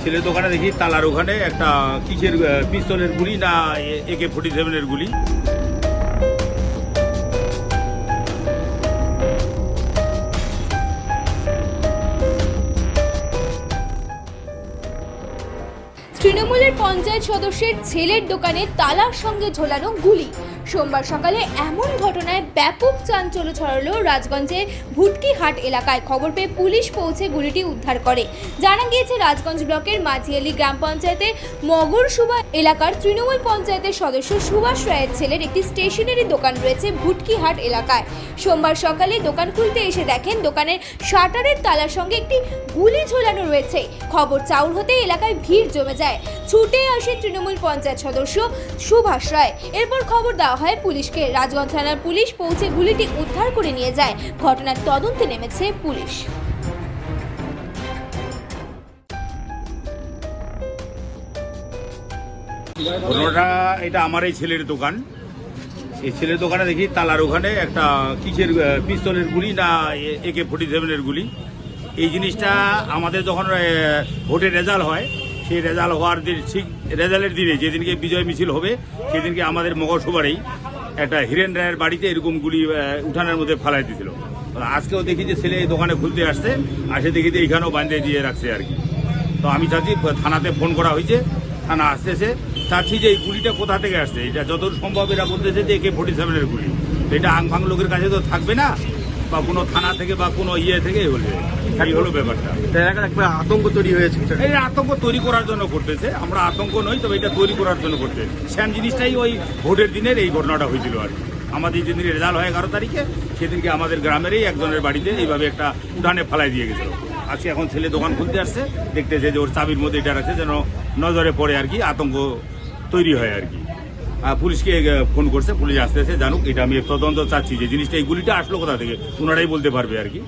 ছেলের দোকানে দেখি তালার ওখানে একটা কিসের পিস্তলের গুলি না AK-47 গুলি। তৃণমূলের পঞ্চায়েত সদস্যের ছেলের দোকানে তালার সঙ্গে ঝোলানো গুলি। সোমবার সকালে এমন ঘটনায় ব্যাপক চাঞ্চল্য ছড়ালো রাজগঞ্জের ভুটকিহাট এলাকায়। খবর পেয়ে পুলিশ পৌঁছে গুলিটি উদ্ধার করে। জানা গিয়েছে রাজগঞ্জ ব্লকের মাঝিয়ালি গ্রাম পঞ্চায়েতের মগরসুবা এলাকার তৃণমূল পঞ্চায়েতের সদস্য সুভাষ রায়ের ছেলের একটি স্টেশনারি দোকান রয়েছে ভুটকিহাট এলাকায়। সোমবার সকালে দোকান খুলতে এসে দেখেন দোকানের শাটারের তালার সঙ্গে একটি গুলি ঝোলানো রয়েছে। খবর চাউর হতে এলাকায় ভিড় জমে যায়। ছুটে আসে তৃণমূল পঞ্চায়েত সদস্য সুভাষ রায়। এরপর খবর দেওয়া হয় পুলিশকে। রাজগঞ্জ থানার পুলিশ পৌঁছে গুলিটি উদ্ধার করে নিয়ে যায়। ঘটনার তদন্তে নেমেছে পুলিশ। ঘটনাটা এটা আমার এই ছেলের দোকান। এই ছেলের দোকানে দেখি তালার ওখানে একটা কিসের পিস্তলের গুলি না AK-47 গুলি। এই জিনিসটা আমাদের যখন ভোটের রেজাল্ট হয়, সেই রেজাল্ট হওয়ার দিন, ঠিক রেজাল্টের দিনে যেদিনকে বিজয় মিছিল হবে, সেদিনকে আমাদের মগরসুবারেই একটা হিরেন রায়ের বাড়িতে এরকম গুলি উঠানের মধ্যে ফালাই দিয়েছিল। আজকেও দেখি যে ছেলে এই দোকানে খুলতে আসছে, আসে দেখি যে এইখানেও বাঁধে দিয়ে রাখছে আর কি। তো আমি চাচ্ছি, থানাতে ফোন করা হয়েছে, থানা আসতেছে, চাচ্ছি যে এই গুলিটা কোথা থেকে আসছে। এটা যতদূর সম্ভব এরা বলতেছে যে AK-47 গুলি। এটা আংফাং লোকের কাছে তো থাকবে না, বা কোনো থানা থেকে বা কোনো থেকে বলবে। এই হলো ব্যাপারটা। একটা আতঙ্ক তৈরি হয়েছে। এই আতঙ্ক তৈরি করার জন্য করতেছে। আমরা আতঙ্ক নই, তবে এটা তৈরি করার জন্য করতেছে। সেম জিনিসটাই ওই ভোটের দিনের এই ঘটনাটা হয়েছিল আর কি। আমাদের যেদিন রেজাল্ট হয় 11 তারিখে, সেদিনকে আমাদের গ্রামেরই একজনের বাড়িতে এইভাবে একটা উঠানে ফেলাই দিয়ে গেছিল। আজকে এখন ছেলে দোকান খুলতে আসছে, দেখতেছে যে ওর চাবির মধ্যে এটা রাখছে, যেন নজরে পড়ে আর কি, আতঙ্ক তৈরি হয় আর কি। পুলিশকে ফোন করছে, পুলিশ আসতেছে, জানুক। এটা আমি তদন্ত চাচ্ছি যে জিনিসটা, এই গুলিটা আসলো কোথা থেকে, ওনারাই বলতে পারবে আর কি।